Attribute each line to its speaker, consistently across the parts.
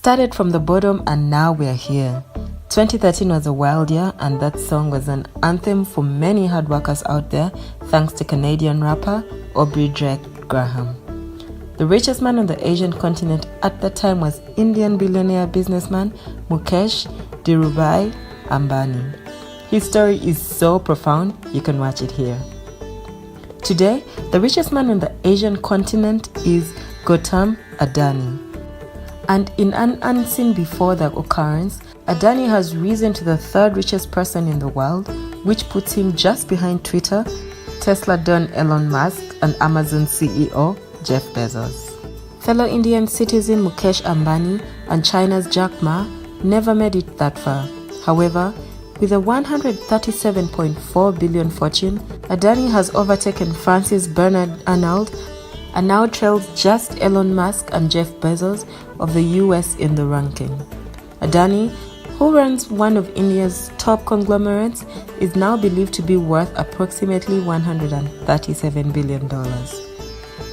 Speaker 1: Started from the bottom and now we're here. 2013 was a wild year, and that song was an anthem for many hard workers out there, thanks to Canadian rapper Aubrey Drake Graham. The richest man on the Asian continent at the time was Indian billionaire businessman Mukesh Dhirubhai Ambani. His story is so profound, you can watch it here. Today, the richest man on the Asian continent is Gautam Adani. And in an unseen before the occurrence, Adani has risen to the third richest person in the world, which puts him just behind Twitter, Tesla don Elon Musk, and Amazon CEO Jeff Bezos. Fellow Indian citizen Mukesh Ambani and China's Jack Ma never made it that far. However, with a 137.4 billion fortune, Adani has overtaken Francis Bernard Arnault and now trails just Elon Musk and Jeff Bezos of the US in the ranking. Adani, who runs one of India's top conglomerates, is now believed to be worth approximately $137 billion.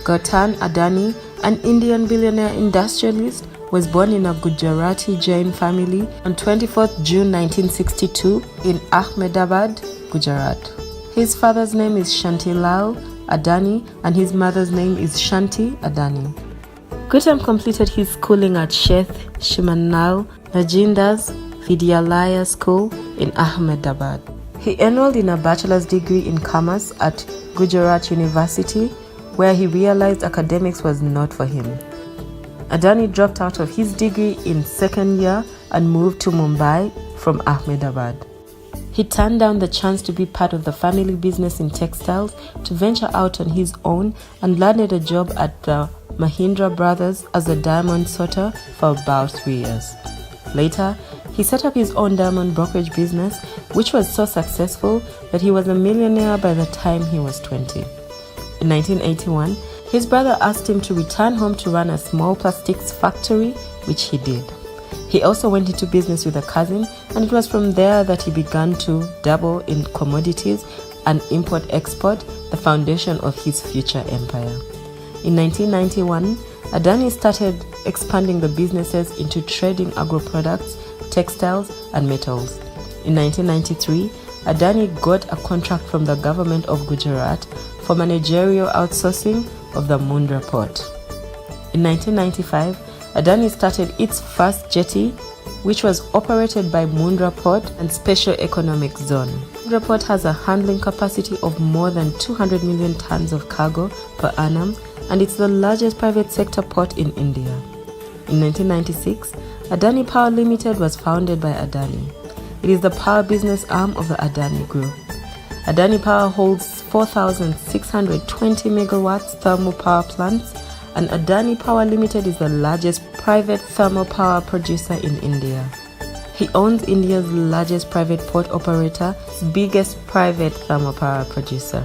Speaker 1: Gautam Adani, an Indian billionaire industrialist, was born in a Gujarati Jain family on 24th June 1962 in Ahmedabad, Gujarat. His father's name is Shantilal Adani and his mother's name is Shanti Adani. Gautam completed his schooling at Sheikh Shimanal Rajindra's Vidyalaya School in Ahmedabad. He enrolled in a bachelor's degree in commerce at Gujarat University, where he realized academics was not for him. Adani dropped out of his degree in second year and moved to Mumbai from Ahmedabad. He turned down the chance to be part of the family business in textiles to venture out on his own and landed a job at the Mahindra Brothers as a diamond sorter for about 3 years. Later, he set up his own diamond brokerage business, which was so successful that he was a millionaire by the time he was 20. In 1981, his brother asked him to return home to run a small plastics factory, which he did. He also went into business with a cousin, and it was from there that he began to dabble in commodities and import-export, the foundation of his future empire. In 1991, Adani started expanding the businesses into trading agro-products, textiles, and metals. In 1993, Adani got a contract from the government of Gujarat for managerial outsourcing of the Mundra port. In 1995, Adani started its first jetty, which was operated by Mundra Port and Special Economic Zone. Mundra Port has a handling capacity of more than 200 million tons of cargo per annum, and it's the largest private sector port in India. In 1996, Adani Power Limited was founded by Adani. It is the power business arm of the Adani Group. Adani Power holds 4,620 megawatts thermal power plants, and Adani Power Limited is the largest private thermal power producer in India. He owns India's largest private port operator, biggest private thermal power producer.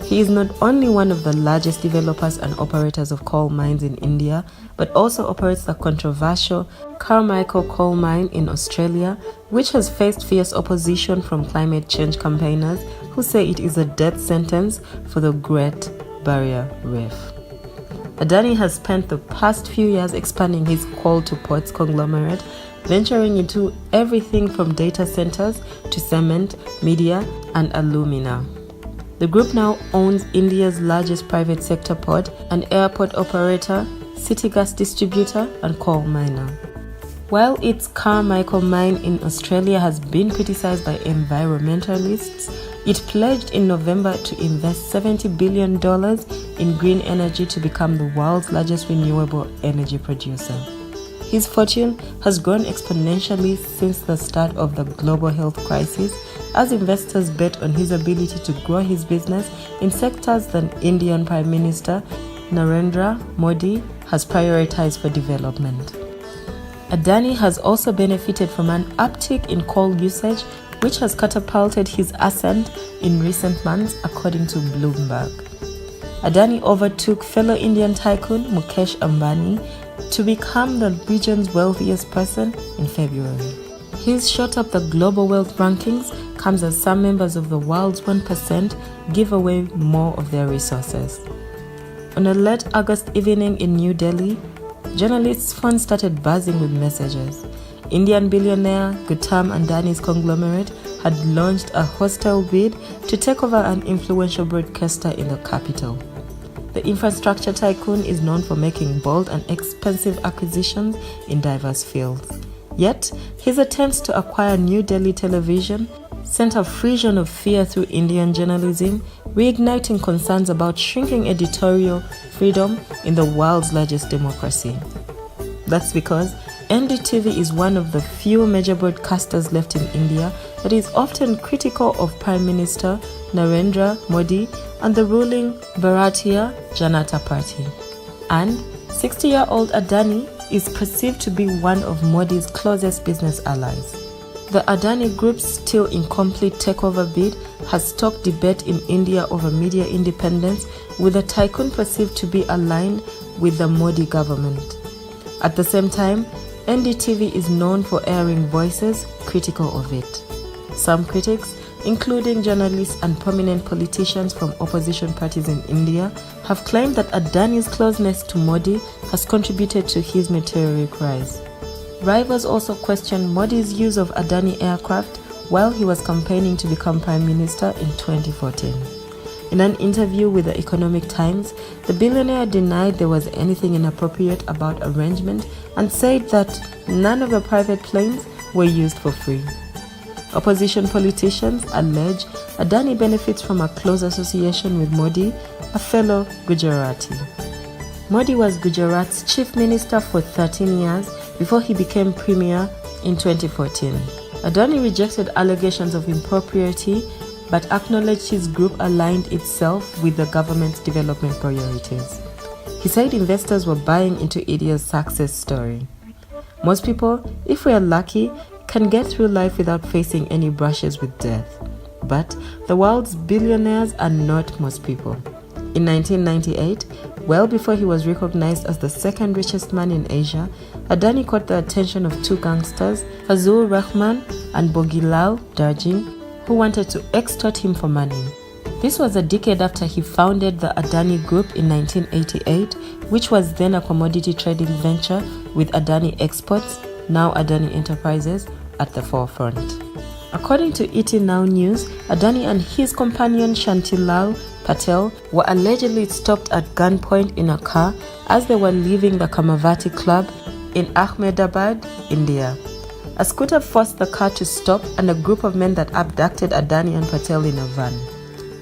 Speaker 1: He is not only one of the largest developers and operators of coal mines in India, but also operates the controversial Carmichael coal mine in Australia, which has faced fierce opposition from climate change campaigners who say it is a death sentence for the Great Barrier Reef. Adani has spent the past few years expanding his coal-to-ports conglomerate, venturing into everything from data centers to cement, media, and alumina. The group now owns India's largest private sector port, an airport operator, city gas distributor, and coal miner. While its Carmichael mine in Australia has been criticized by environmentalists, it pledged in November to invest $70 billion in green energy to become the world's largest renewable energy producer. His fortune has grown exponentially since the start of the global health crisis, as investors bet on his ability to grow his business in sectors that Indian Prime Minister Narendra Modi has prioritized for development. Adani has also benefited from an uptick in coal usage, which has catapulted his ascent in recent months, according to Bloomberg. Adani overtook fellow Indian tycoon Mukesh Ambani to become the region's wealthiest person in February. His shot up the global wealth rankings comes as some members of the world's 1% give away more of their resources. On a late August evening in New Delhi, journalists' phones started buzzing with messages. Indian billionaire Gautam Adani's conglomerate had launched a hostile bid to take over an influential broadcaster in the capital. The infrastructure tycoon is known for making bold and expensive acquisitions in diverse fields. Yet, his attempts to acquire New Delhi television sent a fusion of fear through Indian journalism, reigniting concerns about shrinking editorial freedom in the world's largest democracy. That's because NDTV is one of the few major broadcasters left in India that is often critical of Prime Minister Narendra Modi and the ruling Bharatiya Janata Party. And 60-year-old Adani is perceived to be one of Modi's closest business allies. The Adani Group's still incomplete takeover bid has stoked debate in India over media independence, with the tycoon perceived to be aligned with the Modi government. At the same time, NDTV is known for airing voices critical of it. Some critics, including journalists and prominent politicians from opposition parties in India, have claimed that Adani's closeness to Modi has contributed to his meteoric rise. Rivals also questioned Modi's use of Adani aircraft while he was campaigning to become Prime Minister in 2014. In an interview with the Economic Times, the billionaire denied there was anything inappropriate about arrangement and said that none of the private planes were used for free. Opposition politicians allege Adani benefits from a close association with Modi, a fellow Gujarati. Modi was Gujarat's chief minister for 13 years before he became premier in 2014. Adani rejected allegations of impropriety but acknowledged his group aligned itself with the government's development priorities. He said investors were buying into India's success story. Most people, if we are lucky, can get through life without facing any brushes with death. But the world's billionaires are not most people. In 1998, well before he was recognized as the second richest man in Asia, Adani caught the attention of two gangsters, Fazlur Rahman and Bogilal Darji, who wanted to extort him for money. This was a decade after he founded the Adani Group in 1988, which was then a commodity trading venture with Adani Exports, now Adani Enterprises, at the forefront. According to ET Now News, Adani and his companion Shantilal Patel were allegedly stopped at gunpoint in a car as they were leaving the Kamavati Club in Ahmedabad, India. A scooter forced the car to stop and a group of men that abducted Adani and Patel in a van.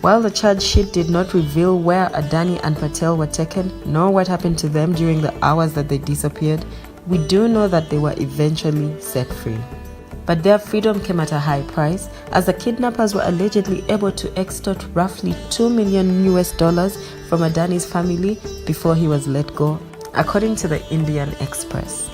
Speaker 1: While the charge sheet did not reveal where Adani and Patel were taken, nor what happened to them during the hours that they disappeared, we do know that they were eventually set free. But their freedom came at a high price, as the kidnappers were allegedly able to extort roughly $2 million from Adani's family before he was let go, according to the Indian Express.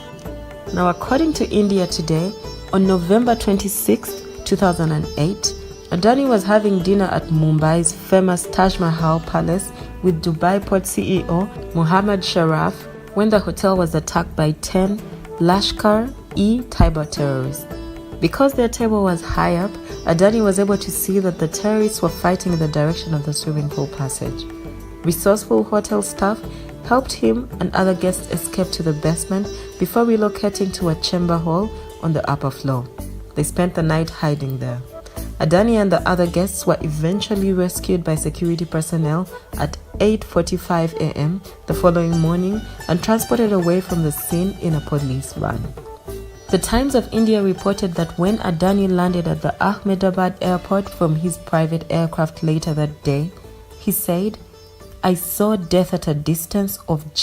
Speaker 1: Now, according to India Today, on November 26, 2008, Adani was having dinner at Mumbai's famous Taj Mahal Palace with Dubai Port CEO Mohammad Sharaf when the hotel was attacked by 10 Lashkar-e-Taiba terrorists. Because their table was high up, Adani was able to see that the terrorists were fighting in the direction of the swimming pool passage. Resourceful hotel staff helped him and other guests escape to the basement before relocating to a chamber hall on the upper floor. They spent the night hiding there. Adani and the other guests were eventually rescued by security personnel at 8:45 a.m. the following morning and transported away from the scene in a police van. The Times of India reported that when Adani landed at the Ahmedabad airport from his private aircraft later that day, he said, "I saw death at a distance of